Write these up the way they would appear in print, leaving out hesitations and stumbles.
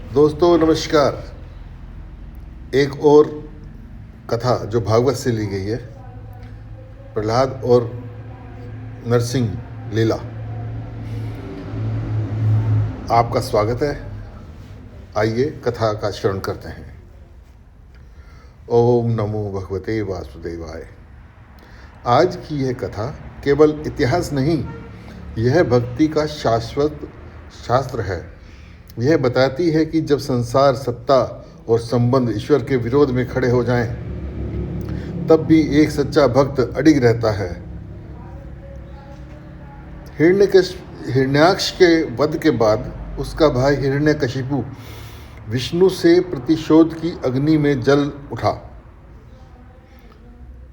दोस्तों नमस्कार। एक और कथा जो भागवत से ली गई है, प्रहलाद और नरसिंह लीला। आपका स्वागत है। आइए कथा का श्रवण करते हैं। ओम नमो भगवते वासुदेवाय। आज की यह कथा केवल इतिहास नहीं, यह भक्ति का शाश्वत शास्त्र है। यह बताती है कि जब संसार, सत्ता और संबंध ईश्वर के विरोध में खड़े हो जाएं, तब भी एक सच्चा भक्त अडिग रहता है। हिरण्याक्ष के वध के बाद उसका भाई हिरण्यकशिपु विष्णु से प्रतिशोध की अग्नि में जल उठा।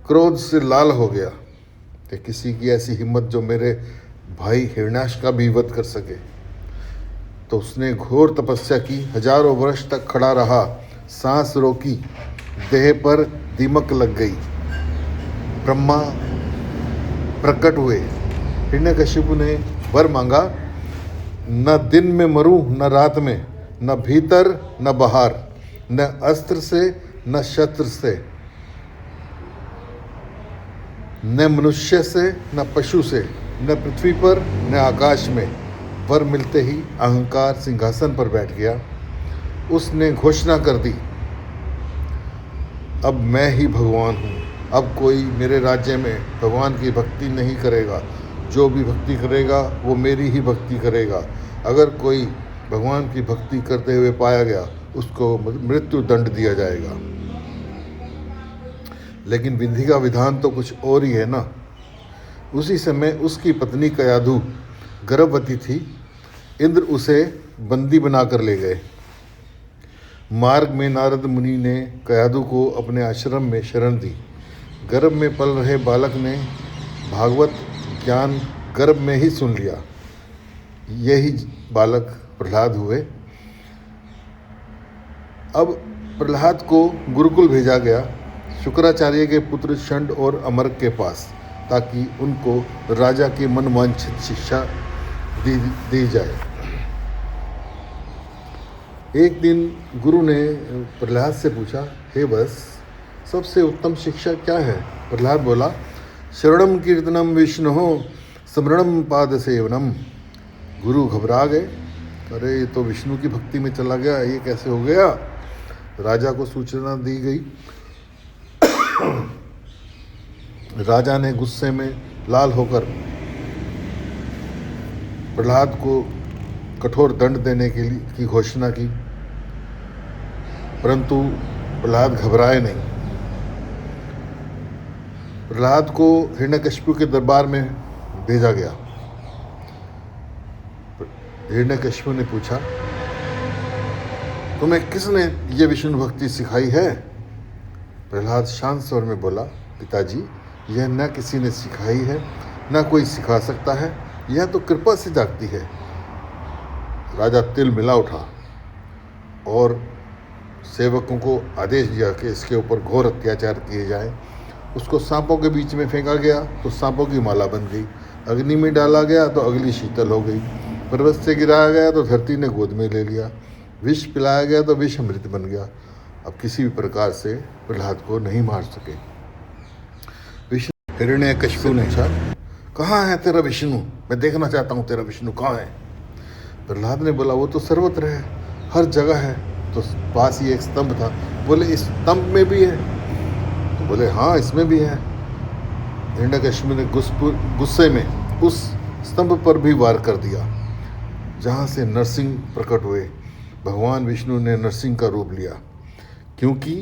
क्रोध से लाल हो गया कि किसी की ऐसी हिम्मत जो मेरे भाई हिरण्याक्ष का भी वध कर सके। तो उसने घोर तपस्या की, हजारों वर्ष तक खड़ा रहा, सांस रोकी, देह पर दीमक लग गई। ब्रह्मा प्रकट हुए। हिरण्यकशिपु ने वर मांगा, न दिन में मरूं न रात में, न भीतर न बाहर, न अस्त्र से न शस्त्र से, न मनुष्य से न पशु से, न पृथ्वी पर न आकाश में। वर मिलते ही अहंकार सिंहासन पर बैठ गया। उसने घोषणा कर दी, अब मैं ही भगवान हूँ। अब कोई मेरे राज्य में भगवान की भक्ति नहीं करेगा। जो भी भक्ति करेगा वो मेरी ही भक्ति करेगा। अगर कोई भगवान की भक्ति करते हुए पाया गया, उसको मृत्यु दंड दिया जाएगा। लेकिन विधि का विधान तो कुछ और ही है ना। उसी समय उसकी पत्नी कयाधु गर्भवती थी। इंद्र उसे बंदी बनाकर ले गए। मार्ग में नारद मुनि ने कयाधु को अपने आश्रम में शरण दी। गर्भ में पल रहे बालक ने भागवत ज्ञान गर्भ में ही सुन लिया। यही बालक प्रहलाद हुए। अब प्रहलाद को गुरुकुल भेजा गया, शुक्राचार्य के पुत्र षंड और अमर्क के पास, ताकि उनको राजा की मनवांछित शिक्षा दी जाए। एक दिन गुरु ने प्रहलाद से पूछा, हे वत्स, सबसे उत्तम शिक्षा क्या है? प्रहलाद बोला, शरणम कीर्तनम विष्णु स्मरणम पाद सेवनम। गुरु घबरा गए। अरे ये तो विष्णु की भक्ति में चला गया, ये कैसे हो गया? राजा को सूचना दी गई। राजा ने गुस्से में लाल होकर प्रहलाद को कठोर दंड देने की घोषणा की, परंतु प्रहलाद घबराए नहीं। प्रहलाद को हिरण्यकशिपु के दरबार में भेजा गया। हिरण्यकशिपु ने पूछा, तुम्हें किसने ये विष्णु भक्ति सिखाई है? प्रहलाद शांत स्वर में बोला, पिताजी, यह न किसी ने सिखाई है, न कोई सिखा सकता है। यह तो कृपा से जागती है। राजा तिल मिला उठा और सेवकों को आदेश दिया कि इसके ऊपर घोर अत्याचार किए जाएं। उसको सांपों के बीच में फेंका गया तो सांपों की माला बन गई। अग्नि में डाला गया तो अग्नि शीतल हो गई। पर्वत से गिराया गया तो धरती ने गोद में ले लिया। विष पिलाया गया तो विष अमृत बन गया। अब किसी भी प्रकार से प्रहलाद को नहीं मार सके। हिरण्यकशिपु ने पूछा, कहाँ है तेरा विष्णु? मैं देखना चाहता हूँ तेरा विष्णु कहाँ है। प्रहलाद ने बोला, वो तो सर्वत्र है, हर जगह है। तो पास ही एक स्तंभ था। बोले, इस स्तंभ में भी है? तो बोले, हाँ इसमें भी है। हिरण्यकशिपु ने गुस्से में उस स्तंभ पर भी वार कर दिया, जहाँ से नरसिंह प्रकट हुए। भगवान विष्णु ने नरसिंह का रूप लिया, क्योंकि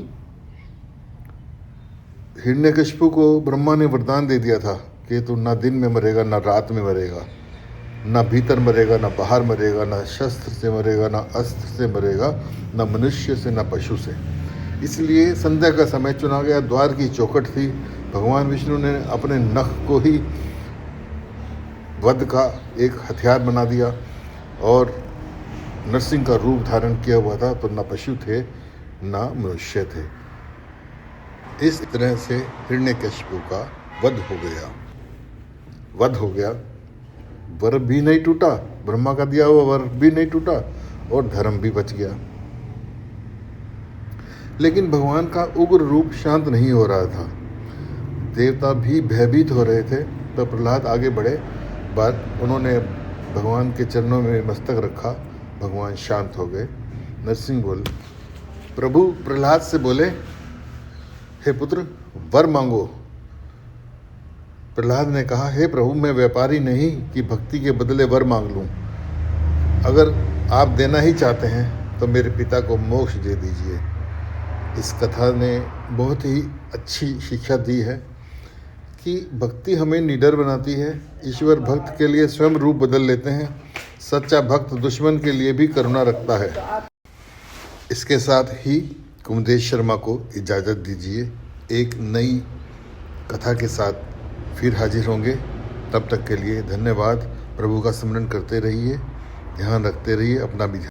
हिरण्यकशिपु को ब्रह्मा ने वरदान दे दिया था कि तू ना दिन में मरेगा, ना रात में मरेगा, ना भीतर मरेगा, ना बाहर मरेगा, ना शस्त्र से मरेगा, ना अस्त्र से मरेगा, ना मनुष्य से, ना पशु से। इसलिए संध्या का समय चुना गया। द्वार की चौखट थी। भगवान विष्णु ने अपने नख को ही वध का एक हथियार बना दिया और नरसिंह का रूप धारण किया हुआ था। तो ना पशु थे ना मनुष्य थे। इस तरह से हिरण्यकशिपु का वध हो गया। वर भी नहीं टूटा, ब्रह्मा का दिया हुआ वर भी नहीं टूटा और धर्म भी बच गया। लेकिन भगवान का उग्र रूप शांत नहीं हो रहा था। देवता भी भयभीत हो रहे थे। तो प्रहलाद आगे बढ़े। बाद उन्होंने भगवान के चरणों में मस्तक रखा। भगवान शांत हो गए। नरसिंह बोले, प्रभु प्रहलाद से बोले, हे पुत्र वर मांगो। प्रहलाद ने कहा, हे प्रभु मैं व्यापारी नहीं कि भक्ति के बदले वर मांग लूं। अगर आप देना ही चाहते हैं तो मेरे पिता को मोक्ष दे दीजिए। इस कथा ने बहुत ही अच्छी शिक्षा दी है कि भक्ति हमें निडर बनाती है। ईश्वर भक्त के लिए स्वयं रूप बदल लेते हैं। सच्चा भक्त दुश्मन के लिए भी करुणा रखता है। इसके साथ ही कुमुदेश शर्मा को इजाज़त दीजिए। एक नई कथा के साथ फिर हाजिर होंगे। तब तक के लिए धन्यवाद। प्रभु का स्मरण करते रहिए, ध्यान रखते रहिए, अपना भी ध्यान